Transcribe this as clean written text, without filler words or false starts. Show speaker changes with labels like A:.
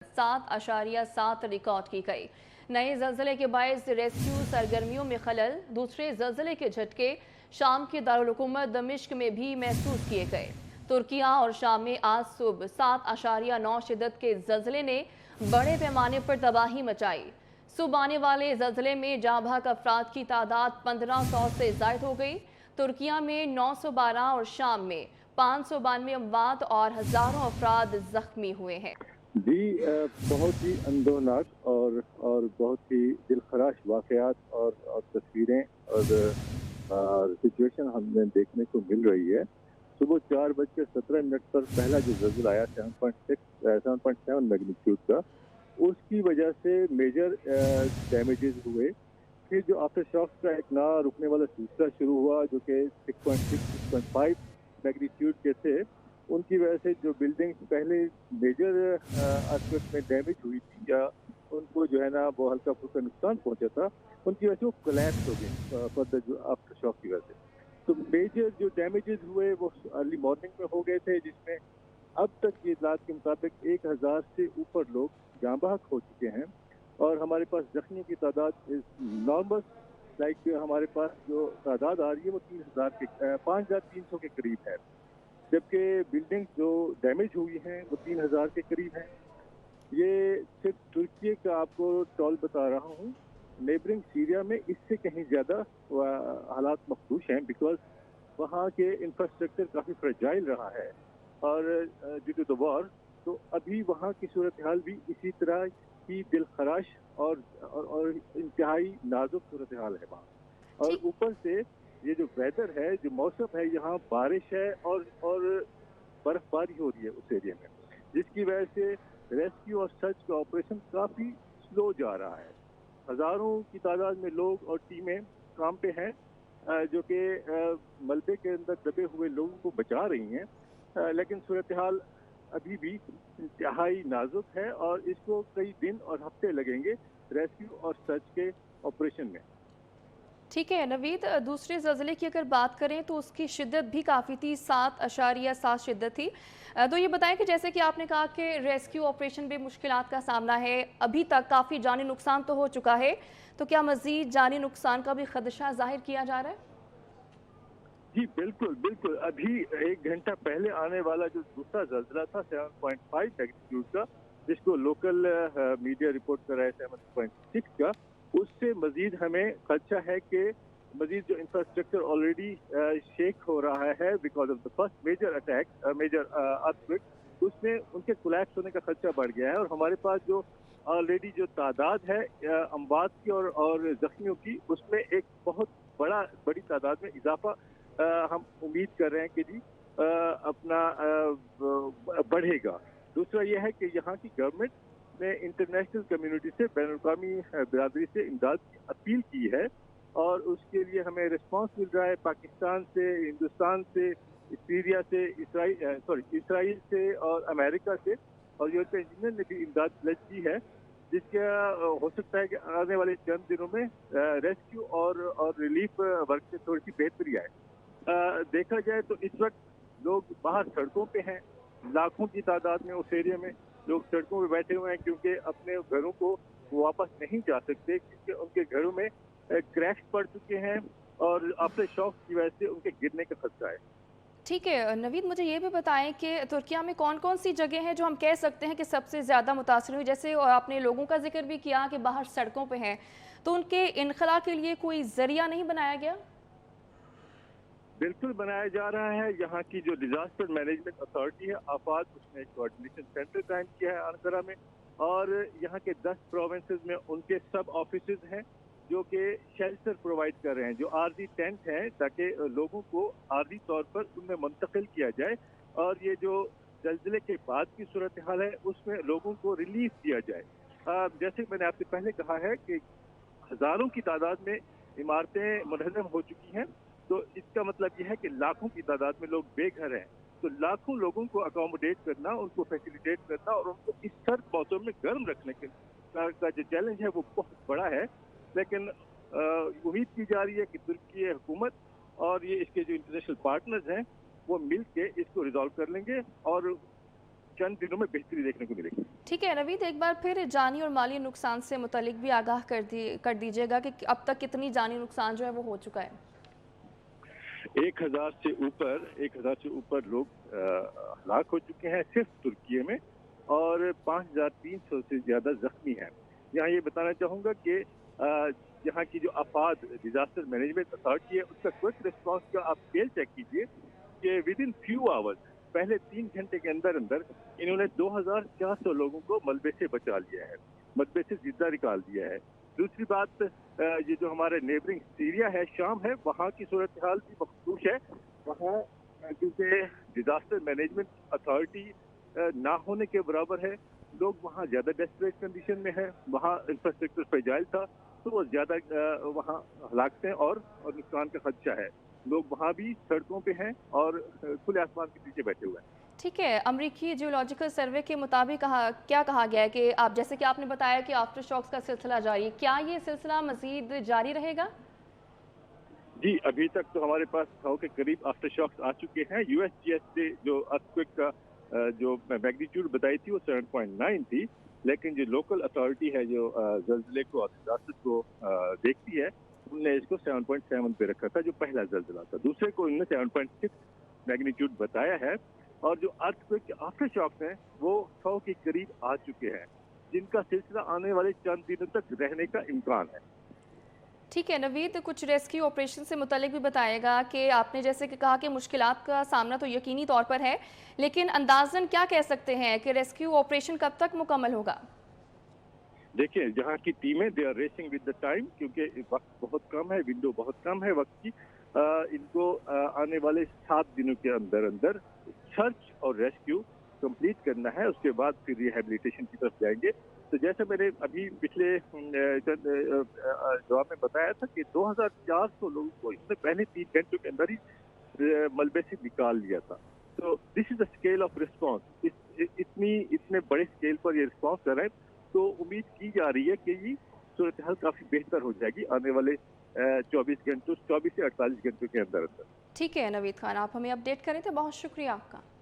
A: 7.7 record की गई। नए ज़लज़ले के बायस रेस्क्यू सरगर्मियों में खलल। दूसरे ज़लज़ले के झटके शाम के दारुल हुकूमत दमिश्क में भी महसूस किए गए। तुर्किया और शाम में आज सुबह 7.9 शिद्दत के ज़लज़ले ने बड़े पैमाने पर तबाही मचाई। सुबह आने वाले ज़लज़ले में जाँ बहक अफराद की तादाद 1500 से ज़ायद हो गई। तुर्किया में 912 और शाम में 592 अमवात और हज़ारों अफराद ज़ख्मी हुए हैं।
B: जी बहुत ही अंदोनाक और बहुत ही दिलखराश वाक़यात और तस्वीरें और सिचुएशन हमें देखने को मिल रही है। सुबह 4:17 पर पहला जो ज़लज़ला आया 7.7 मैग्नीट्यूड का, उसकी वजह से मेजर डैमेजेस हुए। फिर जो आफ्टर शॉक का एक ना रुकने वाला सिलसिला शुरू हुआ जो कि 6.6, 6.5 मैग्नीट्यूड के थे, उनकी वजह से जो बिल्डिंग्स पहले मेजर अर्थक्वेक में डैमेज हुई थी या उनको जो है ना वो हल्का फुल्का नुकसान पहुंचा था, उनकी वजह से वो कोलैप्स हो गई फर्दर जो आफ्टर शॉक की वजह से। तो मेजर जो डैमेजेस हुए वो अर्ली मॉर्निंग में हो गए थे, जिसमें अब तक ये इतलात के मुताबिक 1000 से ऊपर लोग जाँ बहक हो चुके हैं और हमारे पास जख्मियों की तादाद इज नॉर्मल। लाइक हमारे पास जो तादाद आ रही है वो 5300 के करीब है, जबकि बिल्डिंग जो डैमेज हुई हैं वो 3000 के करीब हैं। ये सिर्फ तुर्की का आपको टॉल बता रहा हूँ। नेबरिंग सीरिया में इससे कहीं ज़्यादा हालात मखदूश हैं, बिकॉज वहाँ के इंफ्रास्ट्रक्चर काफ़ी फ्रेजाइल रहा है और ड्यू टू द वॉर, तो अभी वहाँ की सूरत हाल भी इसी तरह की दिलखराश और इंतहाई नाजुक सूरत हाल है वहाँ। और
A: ठीक।
B: ऊपर से ये जो वेदर है, जो मौसम है, यहाँ बारिश है और बर्फबारी हो रही है उस एरिया में, जिसकी वजह से रेस्क्यू और सर्च का ऑपरेशन काफ़ी स्लो जा रहा है। हज़ारों की तादाद में लोग और टीमें काम पे हैं जो कि मलबे के अंदर दबे हुए लोगों को बचा रही हैं, लेकिन सूरत हाल अभी भी इंतहाई नाजुक है और इसको कई दिन और हफ्ते लगेंगे रेस्क्यू और सर्च के ऑपरेशन में।
A: ठीक है नवीद, दूसरे ज़लज़ले की अगर बात करें तो उसकी शिद्दत भी काफ़ी थी, 7.7 शिद्दत थी। तो ये बताएं कि जैसे कि आपने कहा कि रेस्क्यू ऑपरेशन में मुश्किलात का सामना है, अभी तक काफ़ी जानी नुकसान तो हो चुका है, तो क्या मज़ीद जानी नुकसान का भी खदशा ज़ाहिर किया जा रहा है?
B: जी बिल्कुल, बिल्कुल। अभी 1 घंटा पहले आने वाला जो दूसरा ज़लज़ला था 7.5 मैग्नीट्यूड का, जिसको लोकल मीडिया रिपोर्ट कर रहा है 7.6 का, उससे मज़ीद हमें खदशा है कि मज़ीद जो इंफ्रास्ट्रक्चर ऑलरेडी शेक हो रहा है because of the first major attack major earthquake, उसमें उनके कोलैप्स होने का खदशा बढ़ गया है और हमारे पास जो ऑलरेडी जो तादाद है अमवात की और ज़ख्मियों की, उसमें एक बहुत बड़ी तादाद में इज़ाफ़ा हम उम्मीद कर रहे हैं कि जी अपना बढ़ेगा। दूसरा ये है कि यहाँ की गवर्नमेंट ने इंटरनेशनल कम्युनिटी से, बैनुल-अक़वामी बिरादरी से इमदाद की अपील की है और उसके लिए हमें रिस्पॉन्स मिल रहा है पाकिस्तान से, हिंदुस्तान से, सीरिया से, इसराइल से और अमेरिका से, और यूरोपियन यूनियन ने भी इमदाद प्लेज की है, जिसका हो सकता है कि आने वाले चंद दिनों में रेस्क्यू और रिलीफ वर्क में थोड़ी-सी बेहतरी आए। देखा जाए तो इस वक्त लोग बाहर सड़कों पे हैं, लाखों की तादाद में उस एरिया में लोग सड़कों पे बैठे हुए हैं, क्योंकि अपने घरों को वो वापस नहीं जा सकते, क्योंकि उनके घरों में क्रैक्स पड़ चुके हैं और आफ्टर शॉक की वजह से उनके गिरने का खतरा है।
A: ठीक है नवीद, मुझे ये भी बताएं कि तुर्किया में कौन-कौन सी जगह हैं जो हम कह सकते हैं कि सबसे ज़्यादा मुतासिर हुई? जैसे आपने लोगों का जिक्र भी किया कि बाहर सड़कों पे हैं, तो उनके इनखला के लिए कोई ज़रिया नहीं बनाया गया?
B: बिल्कुल बनाया जा रहा है। यहाँ की जो डिजास्टर मैनेजमेंट अथॉरिटी है आफाद, उसने एक कोऑर्डिनेशन सेंटर कायम किया है अनकरा में, और यहाँ के 10 प्रोविंसेस में उनके सब ऑफिसेज हैं जो कि शेल्टर प्रोवाइड कर रहे हैं, जो आर्जी टेंट हैं, ताकि लोगों को आर्जी तौर पर उनमें मुंतकिल किया जाए और ये जो जल्जले के बाद की सूरत हाल है उसमें लोगों को रिलीफ दिया जाए। जैसे मैंने आपसे पहले कहा है कि हजारों की तादाद में इमारतें मुनहदम हो चुकी हैं, तो इसका मतलब यह है कि लाखों की तादाद में लोग बेघर हैं। तो लाखों लोगों को अकोमोडेट करना, उनको फैसिलिटेट करना और उनको इस सर्द मौसम में गर्म रखने का जो चैलेंज है वो बहुत बड़ा है। लेकिन उम्मीद की जा रही है कि तुर्की हुकूमत और ये इसके जो इंटरनेशनल पार्टनर्स हैं वो मिल के इसको रिजॉल्व कर लेंगे और चंद दिनों में बेहतरी देखने को मिलेगी।
A: ठीक है नवीद, एक बार फिर जानी और माली नुकसान से मुतालिक भी आगाह कर दीजिएगा कि अब तक कितनी जानी नुकसान जो है वो हो चुका है।
B: 1,000 से ऊपर लोग हलाक हो चुके हैं सिर्फ तुर्की में, और 5,300 से ज्यादा जख्मी हैं। यहाँ ये बताना चाहूँगा कि यहाँ की जो आफात डिजास्टर मैनेजमेंट अथॉरिटी है, उसका क्विक रिस्पांस का आप स्केल चेक कीजिए कि विद इन फ्यू आवर्स, पहले 3 घंटे के अंदर अंदर इन्होंने 2,400 लोगों को मलबे से बचा लिया है, मलबे से जिंदा निकाल दिया है। दूसरी बात, ये जो हमारे नेबरिंग सीरिया है, शाम है, वहाँ की सूरत हाल भी मखदूश है। वहाँ क्योंकि डिजास्टर मैनेजमेंट अथॉरिटी ना होने के बराबर है, लोग वहाँ ज्यादा डेस्परेट कंडीशन में है, वहाँ इंफ्रास्ट्रक्चर फ्रेजाइल था, तो वो ज्यादा वहाँ हलाकतें और नुकसान का खदशा है। लोग वहाँ भी सड़कों पे हैं और खुले आसमान के नीचे बैठे हुए हैं।
A: ठीक है, अमरीकी जियोलॉजिकल सर्वे के मुताबिक क्या कहा गया है कि आप जैसे कि आपने बताया कि आफ्टर शॉक्स का सिलसिला जारी है, क्या ये सिलसिला मजीद जारी रहेगा?
B: जी, अभी तक तो हमारे पास 100 के करीब आफ्टर शॉक्स आ चुके हैं। यूएसजीएस से जो अर्थक्वेक का जो मैग्नीट्यूड बताई थी वो 7.9 थी, लेकिन जो लोकल अथॉरिटी है जो जल्जले को और डिजास्टर को देखती है, उनने इसको 7.7 पे रखा था, जो पहला जल्जला था। दूसरे को उन्होंने 7.6 मैग्नीट्यूड बताया है, और जो अर्थक्वेक के आफ्टर शॉक्स हैं वो 100 के करीब आ चुके हैं, जिनका सिलसिला आने वाले चंद दिनों तक रहने का इम्कान है।
A: ठीक है नवीद, कुछ रेस्क्यू ऑपरेशन से मुतालिक भी बताएगा कि आपने जैसे कि कहा कि मुश्किलात का सामना तो यकीनी तौर पर है, लेकिन अंदाजन क्या कह सकते हैं कि रेस्क्यू ऑपरेशन कब तक मुकम्मल होगा?
B: देखिए, जहाँ की टीमें they are racing with the time, क्योंकि वक्त बहुत कम है, विंडो बहुत कम है वक्त की। इनको आने वाले 7 दिनों के अंदर अंदर सर्च और रेस्क्यू कंप्लीट करना है, उसके बाद फिर रिहेबिलिटेशन की तरफ जाएंगे। तो जैसे मैंने अभी पिछले जवाब में बताया था कि 2,400 लोगों को इसने पहले 3 घंटों के अंदर ही मलबे से निकाल लिया था। तो this is the scale of response. इतने बड़े स्केल पर ये रिस्पॉन्स कर रहे हैं, तो उम्मीद की जा रही है कि ये सूरत हाल काफी बेहतर हो जाएगी आने वाले 24 से 48 घंटों के अंदर अंदर।
A: ठीक है नवीद खान, आप हमें अपडेट करें थे, बहुत शुक्रिया आपका।